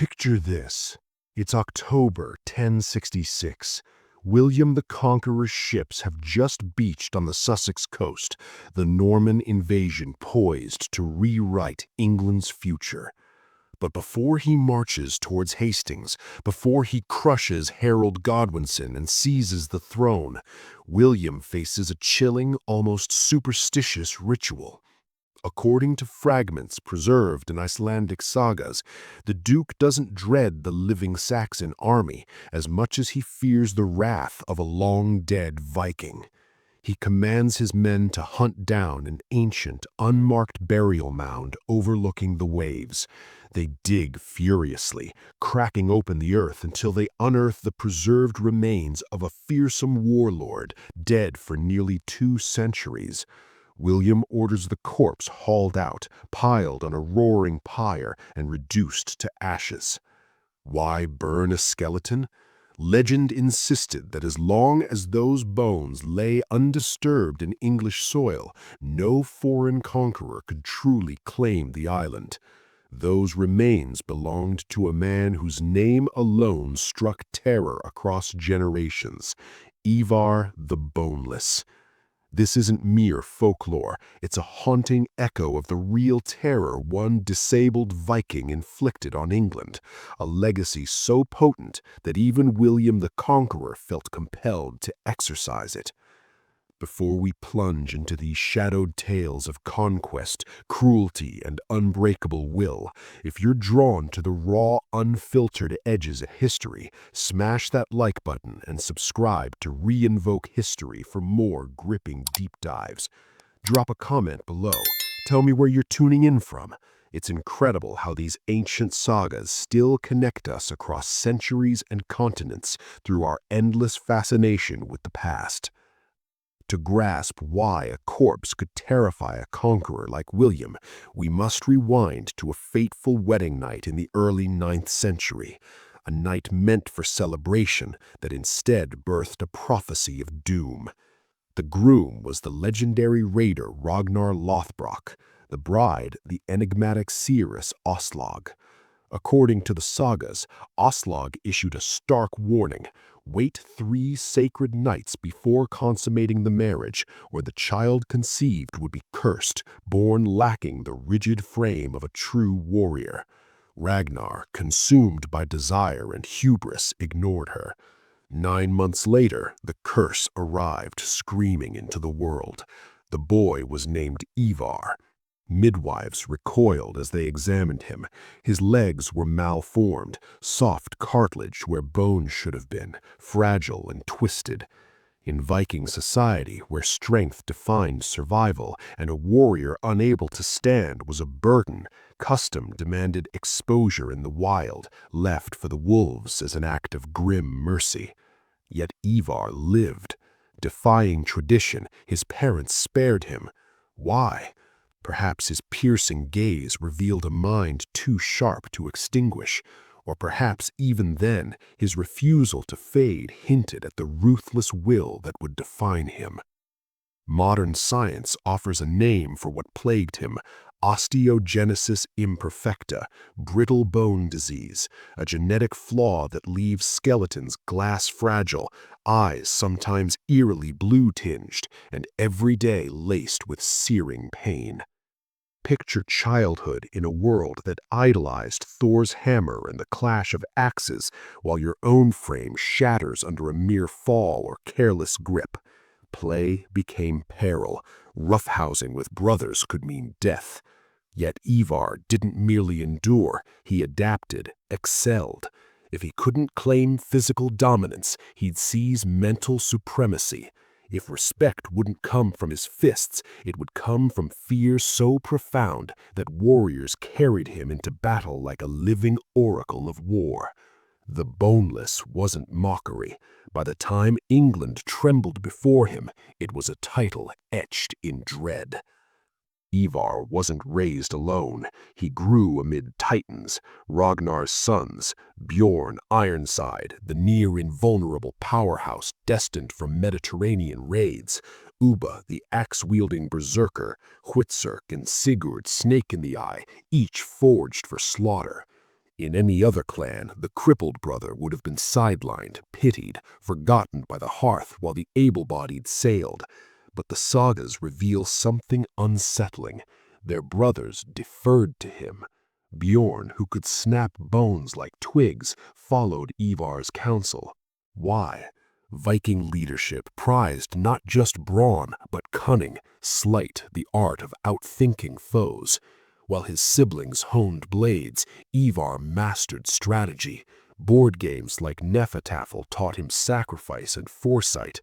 Picture this. It's October 1066. William the Conqueror's ships have just beached on the Sussex coast, the Norman invasion poised to rewrite England's future. But before he marches towards Hastings, before he crushes Harold Godwinson and seizes the throne, William faces a chilling, almost superstitious ritual. According to fragments preserved in Icelandic sagas, the Duke doesn't dread the living Saxon army as much as he fears the wrath of a long-dead Viking. He commands his men to hunt down an ancient, unmarked burial mound overlooking the waves. They dig furiously, cracking open the earth until they unearth the preserved remains of a fearsome warlord dead for nearly 2 centuries. William orders the corpse hauled out, piled on a roaring pyre, and reduced to ashes. Why burn a skeleton? Legend insisted that as long as those bones lay undisturbed in English soil, no foreign conqueror could truly claim the island. Those remains belonged to a man whose name alone struck terror across generations, Ivar the Boneless. This isn't mere folklore, it's a haunting echo of the real terror one disabled Viking inflicted on England, a legacy so potent that even William the Conqueror felt compelled to exorcise it. Before we plunge into these shadowed tales of conquest, cruelty, and unbreakable will, if you're drawn to the raw, unfiltered edges of history, smash that like button and subscribe to Reinvoke History for more gripping deep dives. Drop a comment below. Tell me where you're tuning in from. It's incredible how these ancient sagas still connect us across centuries and continents through our endless fascination with the past. To grasp why a corpse could terrify a conqueror like William, we must rewind to a fateful wedding night in the early 9th century, a night meant for celebration that instead birthed a prophecy of doom. The groom was the legendary raider Ragnar Lothbrok, the bride the enigmatic seeress Aslog. According to the sagas, Aslog issued a stark warning: wait 3 sacred nights before consummating the marriage, or the child conceived would be cursed, born lacking the rigid frame of a true warrior. Ragnar, consumed by desire and hubris, ignored her. 9 months later, the curse arrived screaming into the world. The boy was named Ivar. Midwives recoiled as they examined him. His legs were malformed, soft cartilage where bones should have been, fragile and twisted. In Viking society, where strength defined survival and a warrior unable to stand was a burden, custom demanded exposure in the wild, left for the wolves as an act of grim mercy. Yet Ivar lived. Defying tradition, his parents spared him. Why? Perhaps his piercing gaze revealed a mind too sharp to extinguish, or perhaps even then his refusal to fade hinted at the ruthless will that would define him. Modern science offers a name for what plagued him: osteogenesis imperfecta, brittle bone disease, a genetic flaw that leaves skeletons glass-fragile, eyes sometimes eerily blue-tinged, and every day laced with searing pain. Picture childhood in a world that idolized Thor's hammer and the clash of axes, while your own frame shatters under a mere fall or careless grip. Play became peril. Roughhousing with brothers could mean death. Yet Ivar didn't merely endure, he adapted, excelled. If he couldn't claim physical dominance, he'd seize mental supremacy. If respect wouldn't come from his fists, it would come from fear so profound that warriors carried him into battle like a living oracle of war. The Boneless wasn't mockery. By the time England trembled before him, it was a title etched in dread. Ivar wasn't raised alone. He grew amid titans, Ragnar's sons, Bjorn Ironside, the near-invulnerable powerhouse destined for Mediterranean raids, Ubba, the axe-wielding berserker, Hvitserk and Sigurd, Snake in the Eye, each forged for slaughter. In any other clan, the crippled brother would have been sidelined, pitied, forgotten by the hearth while the able-bodied sailed. But the sagas reveal something unsettling. Their brothers deferred to him. Bjorn, who could snap bones like twigs, followed Ivar's counsel. Why? Viking leadership prized not just brawn, but cunning, sleight, the art of outthinking foes. While his siblings honed blades, Ivar mastered strategy. Board games like Nefertafel taught him sacrifice and foresight.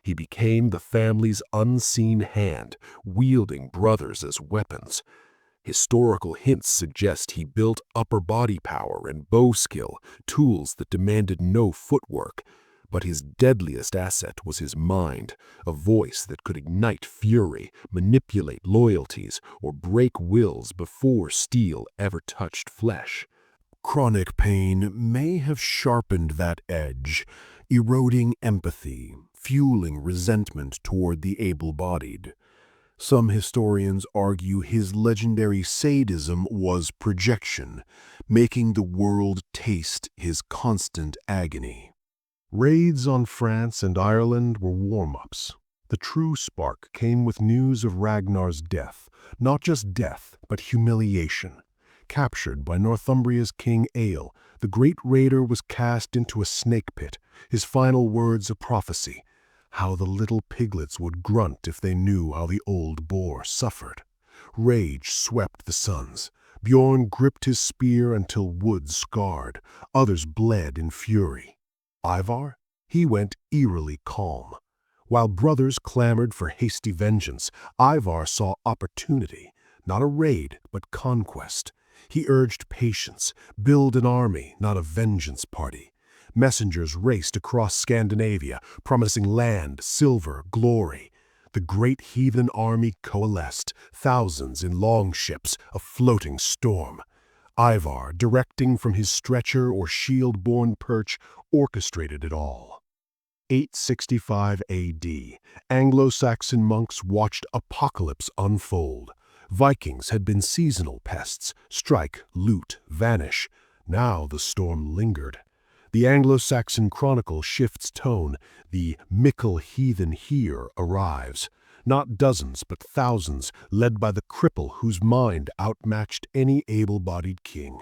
He became the family's unseen hand, wielding brothers as weapons. Historical hints suggest he built upper body power and bow skill, tools that demanded no footwork. But his deadliest asset was his mind, a voice that could ignite fury, manipulate loyalties, or break wills before steel ever touched flesh. Chronic pain may have sharpened that edge, eroding empathy, fueling resentment toward the able-bodied. Some historians argue his legendary sadism was projection, making the world taste his constant agony. Raids on France and Ireland were warm-ups. The true spark came with news of Ragnar's death, not just death, but humiliation. Captured by Northumbria's King Egil, the great raider was cast into a snake pit, his final words a prophecy, how the little piglets would grunt if they knew how the old boar suffered. Rage swept the sons. Bjorn gripped his spear until wood scarred. Others bled in fury. Ivar? He went eerily calm. While brothers clamored for hasty vengeance, Ivar saw opportunity, not a raid, but conquest. He urged patience, build an army, not a vengeance party. Messengers raced across Scandinavia, promising land, silver, glory. The great heathen army coalesced, thousands in longships, a floating storm. Ivar, directing from his stretcher or shield-borne perch, orchestrated it all. 865 A.D., Anglo-Saxon monks watched apocalypse unfold. Vikings had been seasonal pests, strike, loot, vanish. Now the storm lingered. The Anglo-Saxon chronicle shifts tone. The mickle heathen here arrives. Not dozens, but thousands, led by the cripple whose mind outmatched any able-bodied king.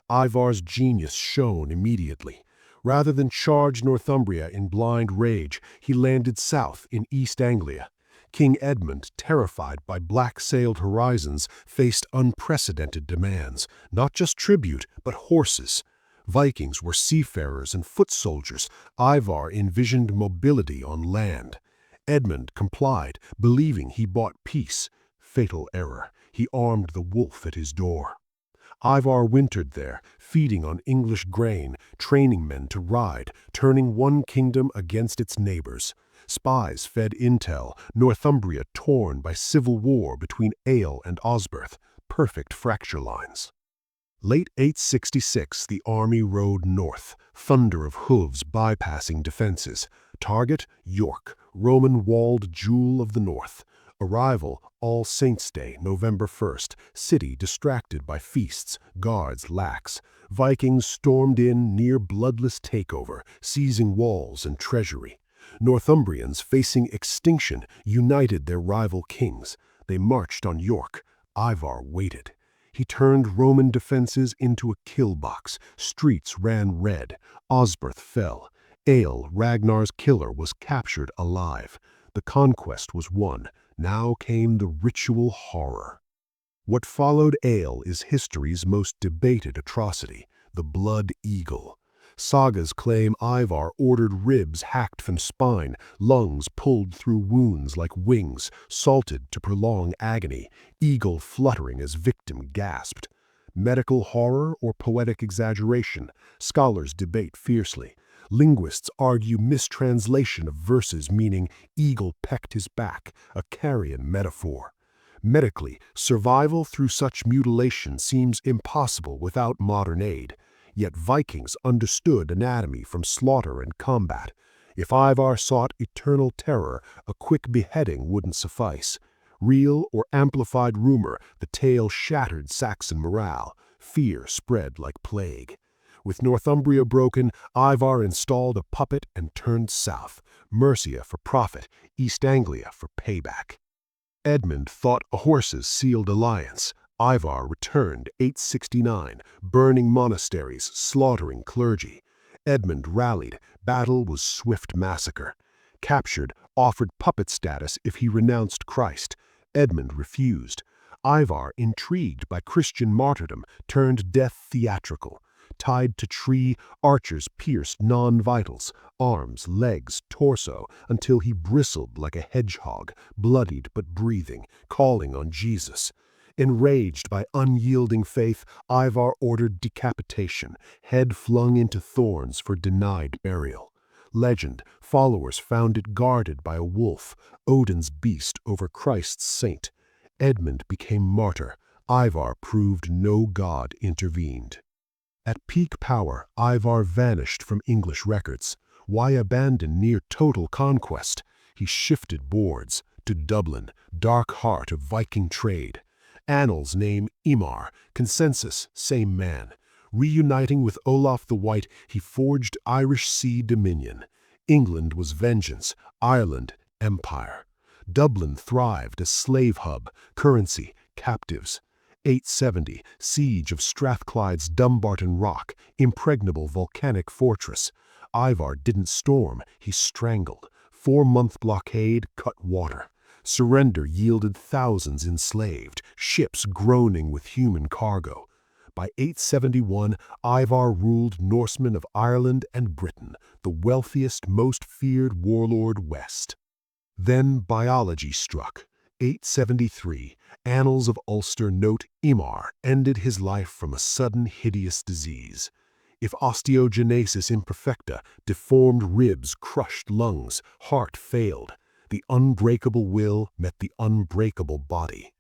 Ivar's genius shone immediately. Rather than charge Northumbria in blind rage, he landed south in East Anglia. King Edmund, terrified by black-sailed horizons, faced unprecedented demands, not just tribute, but horses. Vikings were seafarers and foot soldiers. Ivar envisioned mobility on land. Edmund complied, believing he bought peace. Fatal error. He armed the wolf at his door. Ivar wintered there, feeding on English grain, training men to ride, turning one kingdom against its neighbors. Spies fed intel, Northumbria torn by civil war between Egil and Osberth, perfect fracture lines. Late 866, the army rode north, thunder of hooves bypassing defenses. Target, York, Roman-walled jewel of the north. Arrival, All Saints' Day, November 1st. City distracted by feasts, guards lax. Vikings stormed in near bloodless takeover, seizing walls and treasury. Northumbrians, facing extinction, united their rival kings. They marched on York. Ivar waited. He turned Roman defenses into a kill box. Streets ran red. Osberth fell. Egil, Ragnar's killer, was captured alive. The conquest was won. Now came the ritual horror. What followed Egil is history's most debated atrocity, the Blood Eagle. Sagas claim Ivar ordered ribs hacked from spine, lungs pulled through wounds like wings, salted to prolong agony, eagle fluttering as victim gasped. Medical horror or poetic exaggeration? Scholars debate fiercely. Linguists argue mistranslation of verses meaning eagle pecked his back, a carrion metaphor. Medically, survival through such mutilation seems impossible without modern aid. Yet Vikings understood anatomy from slaughter and combat. If Ivar sought eternal terror, a quick beheading wouldn't suffice. Real or amplified rumor, the tale shattered Saxon morale. Fear spread like plague. With Northumbria broken, Ivar installed a puppet and turned south, Mercia for profit, East Anglia for payback. Edmund fought a horse's sealed alliance. Ivar returned 869, burning monasteries, slaughtering clergy. Edmund rallied. Battle was swift massacre. Captured, offered puppet status if he renounced Christ. Edmund refused. Ivar, intrigued by Christian martyrdom, turned death theatrical. Tied to tree, archers pierced non-vitals, arms, legs, torso, until he bristled like a hedgehog, bloodied but breathing, calling on Jesus. Enraged by unyielding faith, Ivar ordered decapitation, head flung into thorns for denied burial. Legend, followers found it guarded by a wolf, Odin's beast over Christ's saint. Edmund became martyr. Ivar proved no god intervened. At peak power, Ivar vanished from English records. Why abandon near total conquest? He shifted boards to Dublin, dark heart of Viking trade. Annals name Imar, consensus same man. Reuniting with Olaf the White, he forged Irish sea dominion. England was vengeance, Ireland empire. Dublin thrived as slave hub, currency, captives. 870, siege of Strathclyde's Dumbarton Rock, impregnable volcanic fortress. Ivar didn't storm, he strangled. 4-month blockade cut water. Surrender yielded thousands enslaved, ships groaning with human cargo. By 871, Ivar ruled Norsemen of Ireland and Britain, the wealthiest, most feared warlord west. Then biology struck. 873, Annals of Ulster note Imar ended his life from a sudden hideous disease. If osteogenesis imperfecta, deformed ribs, crushed lungs, heart failed, the unbreakable will met the unbreakable body.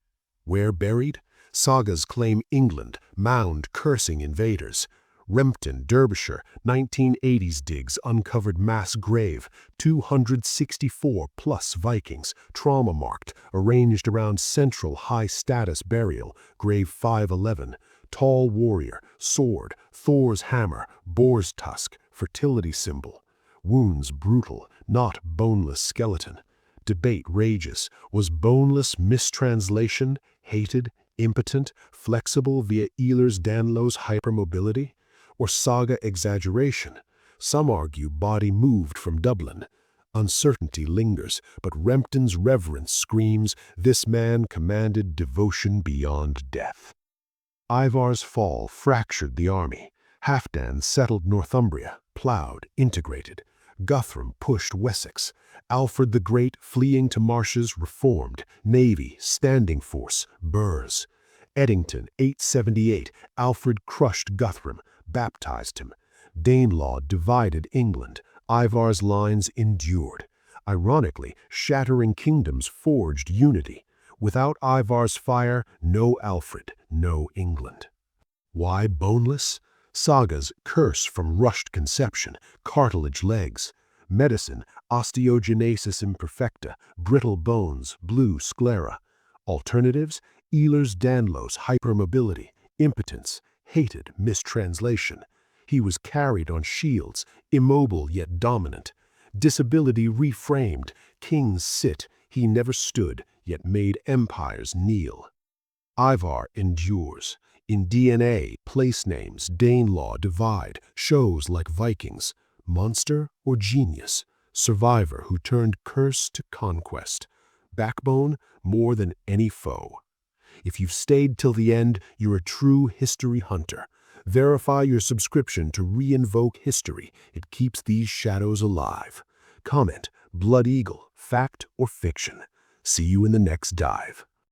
Where buried? Sagas claim England, mound cursing invaders. Rempton, Derbyshire, 1980s digs uncovered mass grave, 264+ Vikings, trauma-marked, arranged around central high-status burial, grave 511, tall warrior, sword, Thor's hammer, boar's tusk, fertility symbol. Wounds brutal, not boneless skeleton. Debate rages. Was boneless mistranslation, hated, impotent, flexible via Ehlers-Danlos hypermobility? Or saga exaggeration? Some argue body moved from Dublin. Uncertainty lingers, but Rempton's reverence screams, this man commanded devotion beyond death. Ivar's fall fractured the army. Halfdan settled Northumbria, ploughed, integrated. Guthrum pushed Wessex. Alfred the Great, fleeing to marshes, reformed. Navy, standing force, burrs. Eddington, 878, Alfred crushed Guthrum, baptized him. Danelaw divided England. Ivar's lines endured. Ironically, shattering kingdoms forged unity. Without Ivar's fire, no Alfred, no England. Why boneless? Sagas curse from rushed conception, cartilage legs. Medicine, osteogenesis imperfecta, brittle bones, blue sclera. Alternatives, Ehlers-Danlos hypermobility, impotence, hated mistranslation. He was carried on shields, immobile yet dominant. Disability reframed, kings sit, he never stood, yet made empires kneel. Ivar endures. In DNA, place names, Danelaw divide, shows like Vikings. Monster or genius? Survivor who turned curse to conquest. Backbone more than any foe. If you've stayed till the end, you're a true history hunter. Verify your subscription to Reinvoke History. It keeps these shadows alive. Comment, Blood Eagle, fact or fiction? See you in the next dive.